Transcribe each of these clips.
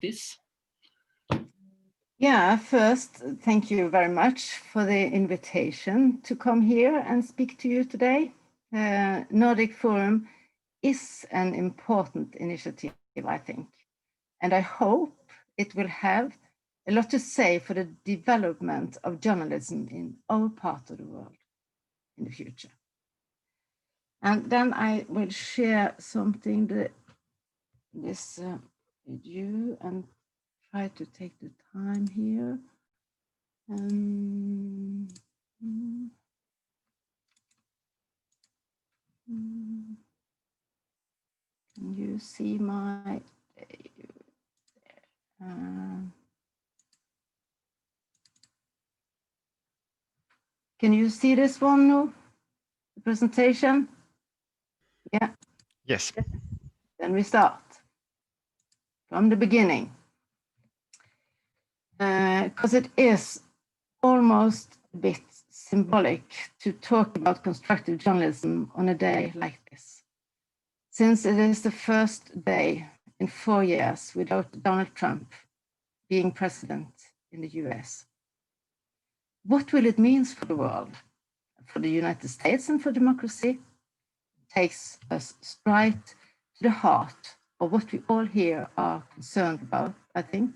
Vigdis. Yeah, first, thank you very much for the invitation to come here and speak to you today. Nordic Forum is an important initiative, I think, and I hope it will have a lot to say for the development of journalism in our part of the world in the future. And then I will share something with you and try to take the time here. Can you see my can you see this one now? The presentation? Yeah. Yes. Then we start from the beginning. Because it is almost a bit symbolic to talk about constructive journalism on a day like this, since it is the first day in 4 years without Donald Trump being president in the US. What will it mean for the world, for the United States and for democracy? It takes us straight to the heart of what we all here are concerned about, I think,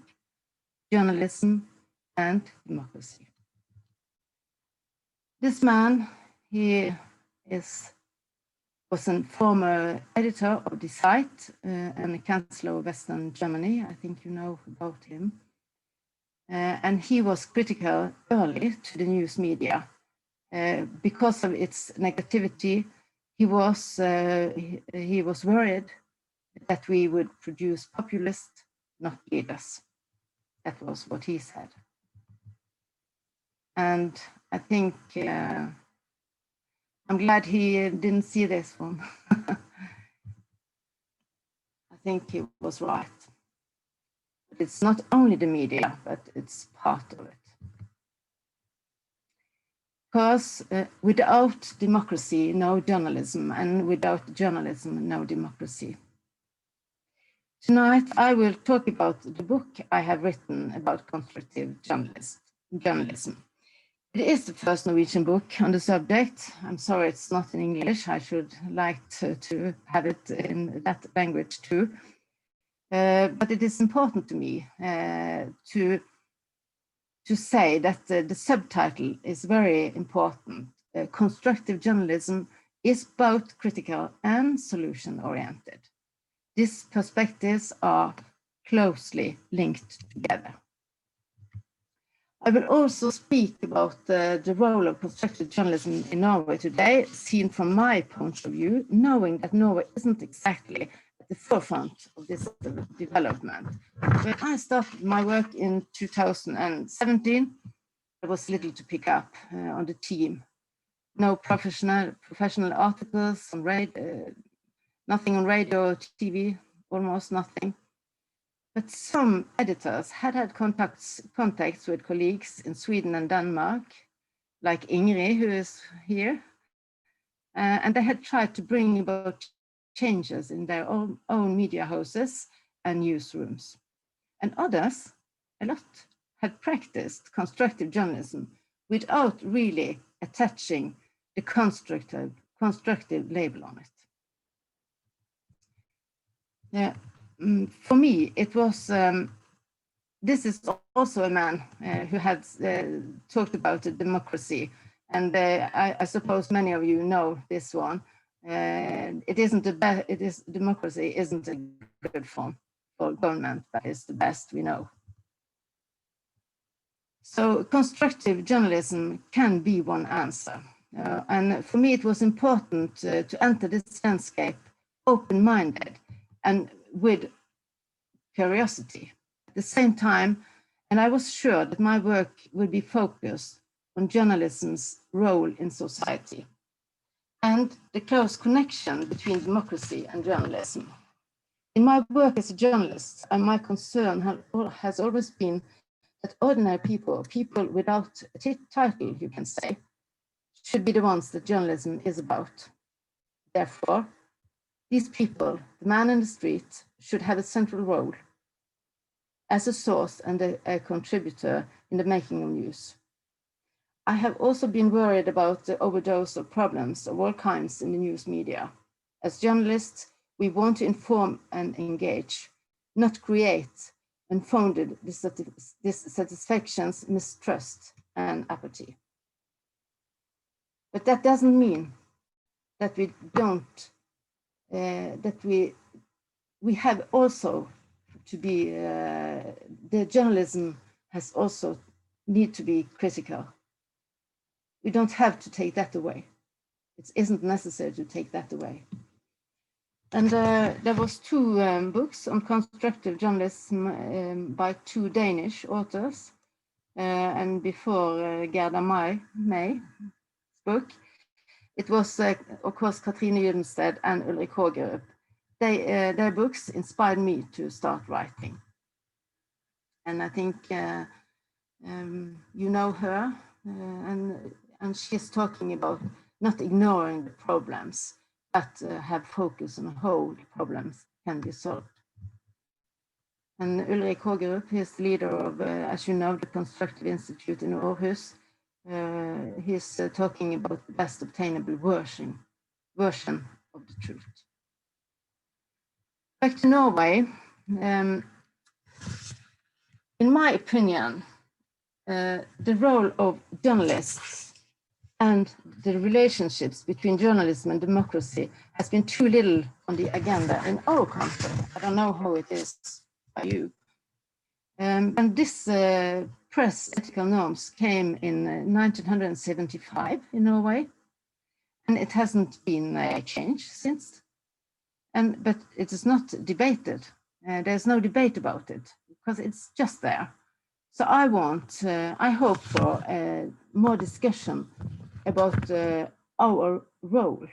journalism and democracy. This man, he was a former editor of the site and a chancellor of Western Germany. I think you know about him. And he was critical early to the news media. Because of its negativity, he was worried that we would produce populists, not leaders. That was what he said. And I think I'm glad he didn't see this one. I think he was right. But it's not only the media, but it's part of it. Because without democracy, no journalism, and without journalism, no democracy. Tonight, I will talk about the book I have written about constructive journalism. It is the first Norwegian book on the subject. I'm sorry it's not in English. I should like to have it in that language too. But it is important to me to say that the subtitle is very important. Constructive journalism is both critical and solution-oriented. These perspectives are closely linked together. I will also speak about the role of constructive journalism in Norway today, seen from my point of view, knowing that Norway isn't exactly at the forefront of this development. When I started my work in 2017, there was little to pick up on the team. No professional articles on radio, nothing on radio, TV, almost nothing. But some editors had contacts with colleagues in Sweden and Denmark, like Ingrid, who is here, and they had tried to bring about changes in their own media houses and newsrooms. And others, a lot, had practiced constructive journalism without really attaching the constructive label on it. Yeah. For me, it was, this is also a man who had talked about democracy, and I suppose many of you know this one. Democracy isn't a good form for government, but it's the best we know. So constructive journalism can be one answer. And for me, it was important to enter this landscape open-minded and with curiosity at the same time, and I was sure that my work would be focused on journalism's role in society and the close connection between democracy and journalism. In my work as a journalist, my concern has always been that ordinary people without a title, you can say, should be the ones that journalism is about. Therefore, these people, the man in the street, should have a central role. as a source and a contributor in the making of news. I have also been worried about the overdose of problems of all kinds in the news media. As journalists, we want to inform and engage, not create unfounded dissatisfactions, mistrust, and apathy. But that doesn't mean that we don't, that we have also to be, the journalism has also need to be critical. We don't have to take that away. It isn't necessary to take that away. And there was two books on constructive journalism by two Danish authors. And before Gerda May book, it was, of course, Katrine Gydenstedt and Ulrik Hågerup. Their books inspired me to start writing. And I think you know her, and she's talking about not ignoring the problems, but have focus on how the problems can be solved. And Ulrik Hågerup is the leader of, as you know, the Constructive Institute in Aarhus. He's talking about the best obtainable version of the truth. Back to Norway. In my opinion, the role of journalists and the relationships between journalism and democracy has been too little on the agenda in our country. I don't know how it is by you. And this press ethical norms came in 1975 in Norway, and it hasn't been changed since. But it is not debated. There's no debate about it because it's just there. So I hope for more discussion about our role.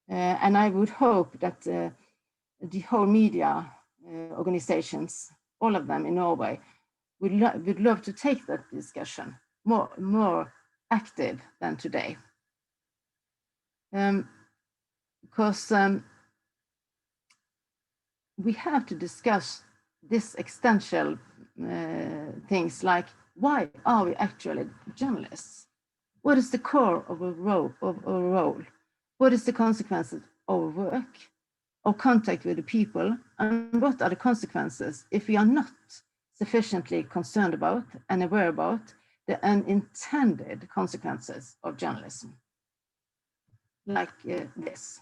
And I would hope that the whole media organizations, all of them in Norway, would love to take that discussion more active than today. Because we have to discuss this existential things like, why are we actually journalists? What is the core of our role? What is the consequences of our work, our contact with the people, and what are the consequences if we are not sufficiently concerned about and aware about the unintended consequences of journalism, like this.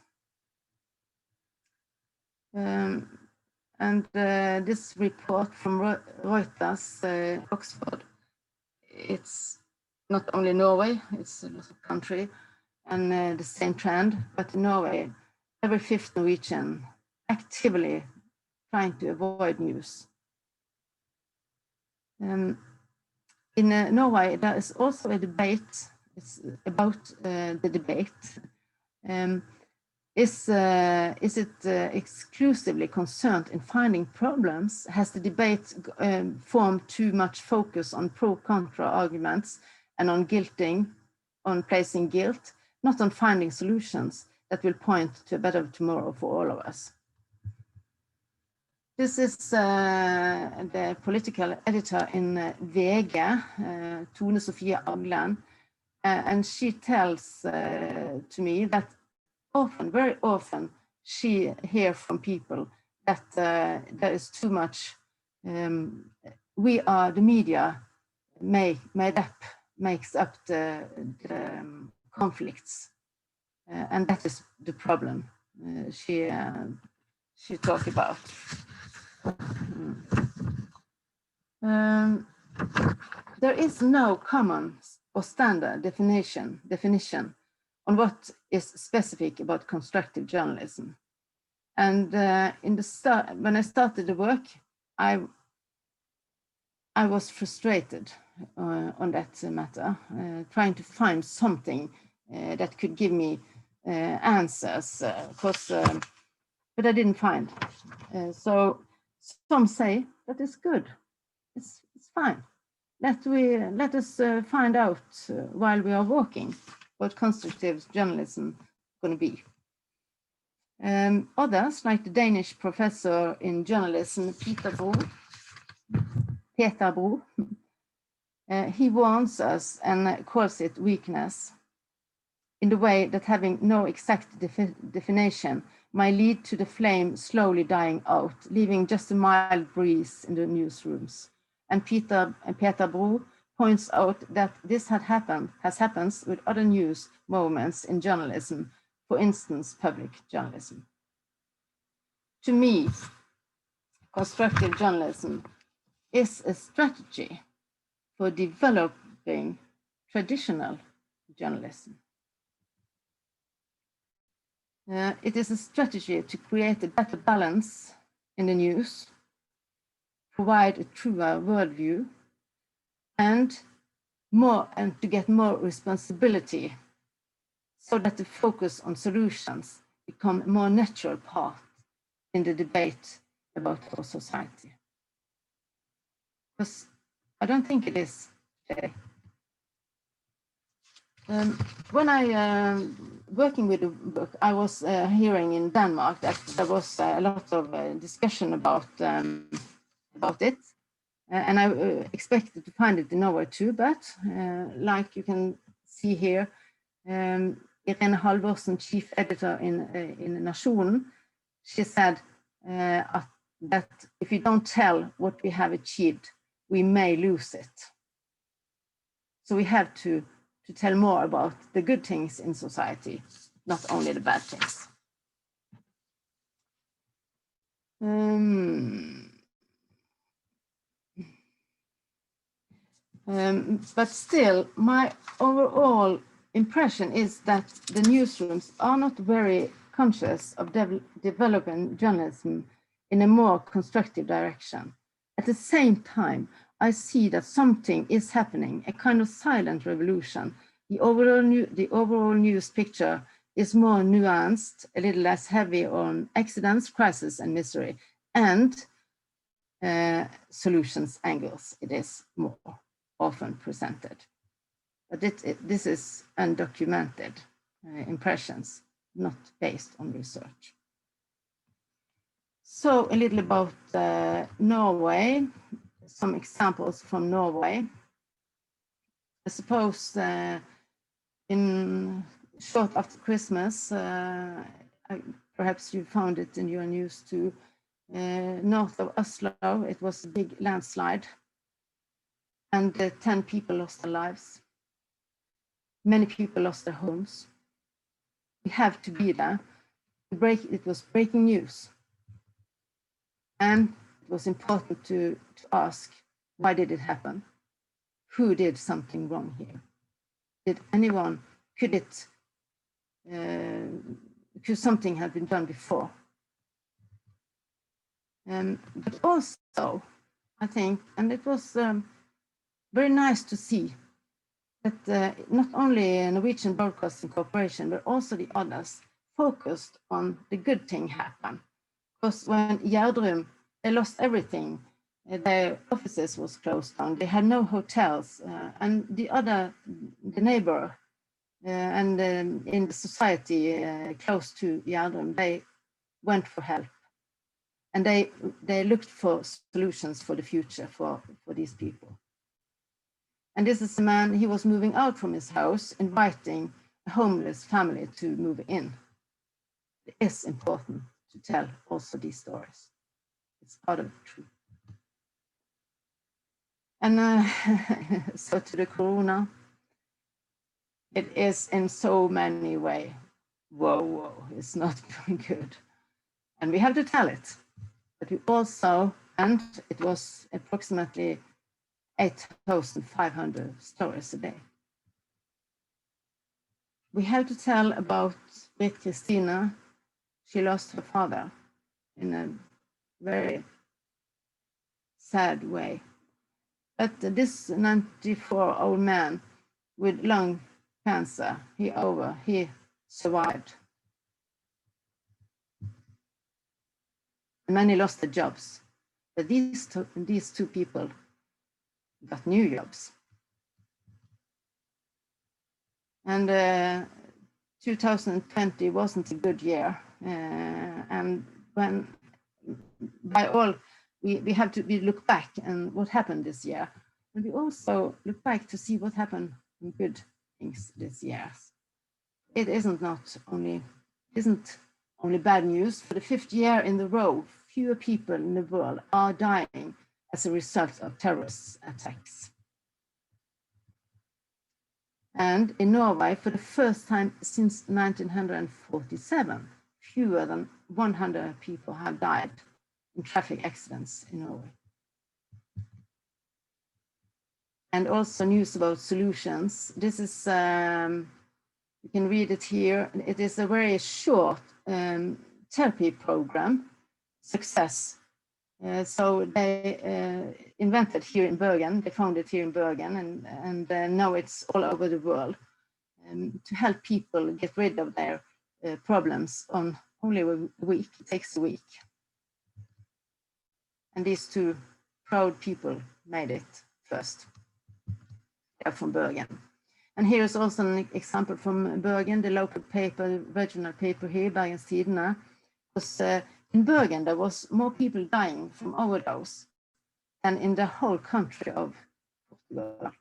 And this report from Reuters, Oxford, it's not only Norway, it's a country, and the same trend, but in Norway, every fifth Norwegian actively trying to avoid news. In Norway, there is also a debate. It's about the debate. Is it exclusively concerned in finding problems? Has the debate formed too much focus on pro-contra arguments and on placing guilt, not on finding solutions that will point to a better tomorrow for all of us? This is the political editor in VG, Tone Sofie Aglen, and she tells to me that very often, she hears from people that there is too much. The media makes up the conflicts, and that is the problem she talked about. There is no common or standard definition on what is specific about constructive journalism. And when I started the work, I was frustrated on that matter, trying to find something that could give me answers, but I didn't find. So some say that it's good, it's fine. Let us find out while we are walking what constructive journalism is going to be. Others, like the Danish professor in journalism, Peter Bro, Peter Bro. He warns us and calls it weakness in the way that having no exact definition might lead to the flame slowly dying out, leaving just a mild breeze in the newsrooms. And Peter Bro points out that this has happened with other news moments in journalism, for instance, public journalism. To me, constructive journalism is a strategy for developing traditional journalism. It is a strategy to create a better balance in the news, provide a truer worldview, and to get more responsibility so that the focus on solutions become a more natural part in the debate about our society. Because I don't think it is today. When I working with the book, I was hearing in Denmark that there was a lot of discussion about it, and I expected to find it in Norway too. But like you can see here, Irene Halvorsen, chief editor in Nationen, she said that if we don't tell what we have achieved, we may lose it. So we have to tell more about the good things in society, not only the bad things. But still, my overall impression is that the newsrooms are not very conscious of developing journalism in a more constructive direction. At the same time, I see that something is happening, a kind of silent revolution. The overall news picture is more nuanced, a little less heavy on accidents, crisis, and misery, and solutions angles. It is more often presented. But this is undocumented impressions, not based on research. So a little about Norway, some examples from Norway. I suppose in short after Christmas, perhaps you found it in your news too, north of Oslo, it was a big landslide and 10 people lost their lives. Many people lost their homes. We have to be there. It was breaking news. And it was important to ask, why did it happen? Who did something wrong here? Did anyone, could something have been done before? But also, I think, and it was very nice to see that not only Norwegian Broadcasting Corporation, but also the others focused on the good thing happen. Because when Gjerdrum, they lost everything. Their offices was closed down. They had no hotels, and the neighbor and in the society close to Gjerdrum, they went for help, and they looked for solutions for the future for these people. And this is a man, he was moving out from his house, inviting a homeless family to move in. It is important to tell also these stories. It's part of the truth. And so to the corona, it is in so many ways, whoa, it's not good. And we have to tell it. But we also, and it was approximately 8,500 stories a day. We have to tell about Britt Christina. She lost her father in a very sad way. But this 94-year-old man with lung cancer, he survived. Many lost their jobs, but these two people got new jobs. And 2020 wasn't a good year, and when by all we look back and what happened this year, and we also look back to see what happened in good things this year. It isn't only bad news. For the 5th year in a row, fewer people in the world are dying as a result of terrorist attacks. And in Norway, for the first time since 1947, fewer than 100 people have died in traffic accidents in Norway. And also news about solutions. This is, you can read it here. It is a very short therapy program, Success. So they invented here in Bergen, they found it here in Bergen, and now it's all over the world to help people get rid of their problems on only a week. It takes a week. And these two proud people made it first. They're from Bergen. And here is also an example from Bergen, the local paper, regional paper here, Bergens Tidende. Because in Bergen, there was more people dying from overdose than in the whole country of Portugal.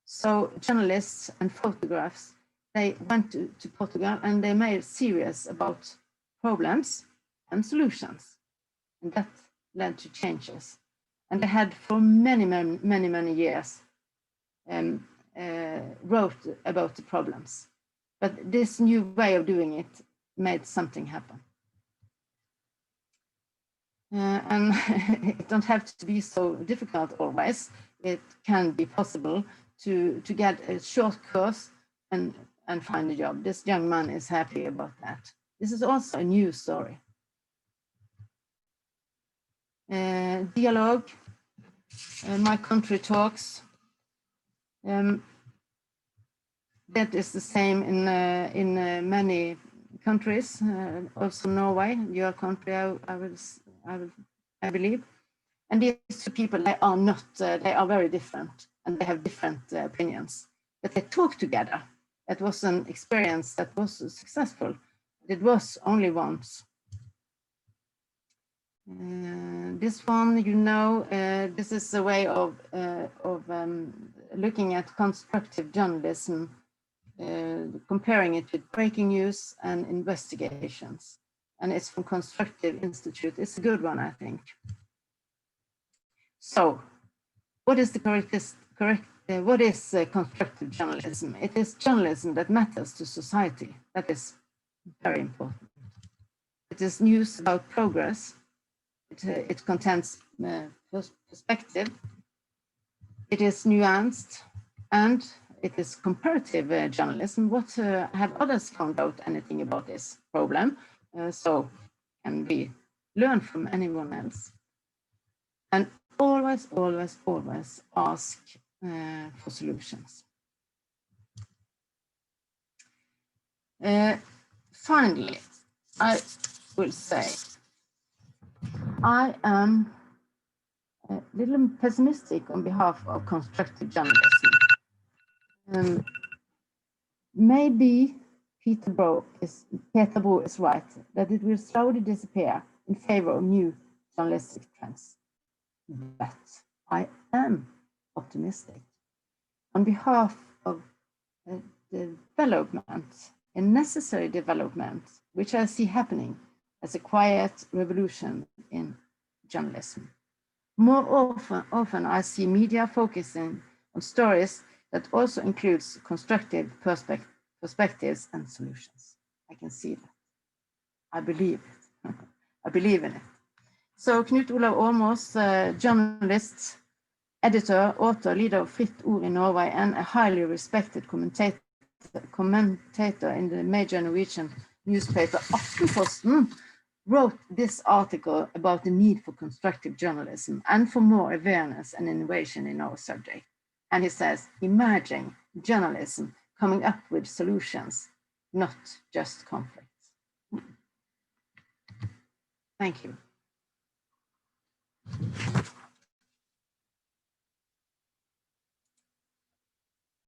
So journalists and photographers, they went to Portugal and they made serious about problems and solutions. And that led to changes. And they had for many years wrote about the problems. But this new way of doing it made something happen. And it don't have to be so difficult always. It can be possible to get a short course and find a job. This young man is happy about that. This is also a new story. Dialogue, My Country Talks. That is the same in many countries, also Norway, your country, I believe. And these two people, they are very different and they have different opinions, but they talk together. That was an experience that was successful. It was only once. This one, you know, this is a way of looking at constructive journalism, comparing it with breaking news and investigations. And it's from Constructive Institute. It's a good one, I think. So, what is constructive journalism? It is journalism that matters to society. That is very important. It is news about progress. It contains perspective. It is nuanced, and it is comparative journalism. What have others found out anything about this problem? So can we learn from anyone else? And always ask for solutions. Finally, I will say I am a little pessimistic on behalf of constructive journalism. Maybe Peter Bro is right that it will slowly disappear in favor of new journalistic trends. But I am optimistic on behalf of development, a necessary development, which I see happening as a quiet revolution in journalism. More often I see media focusing on stories that also includes constructive perspectives and solutions. I can see that. I believe it. I believe in it. So Knut Olav Holmaas, journalist, editor, author, leader of Fritt Ord in Norway, and a highly respected commentator in the major Norwegian newspaper Aftenposten, wrote this article about the need for constructive journalism and for more awareness and innovation in our subject. And he says, imagine journalism coming up with solutions, not just conflicts. Thank you.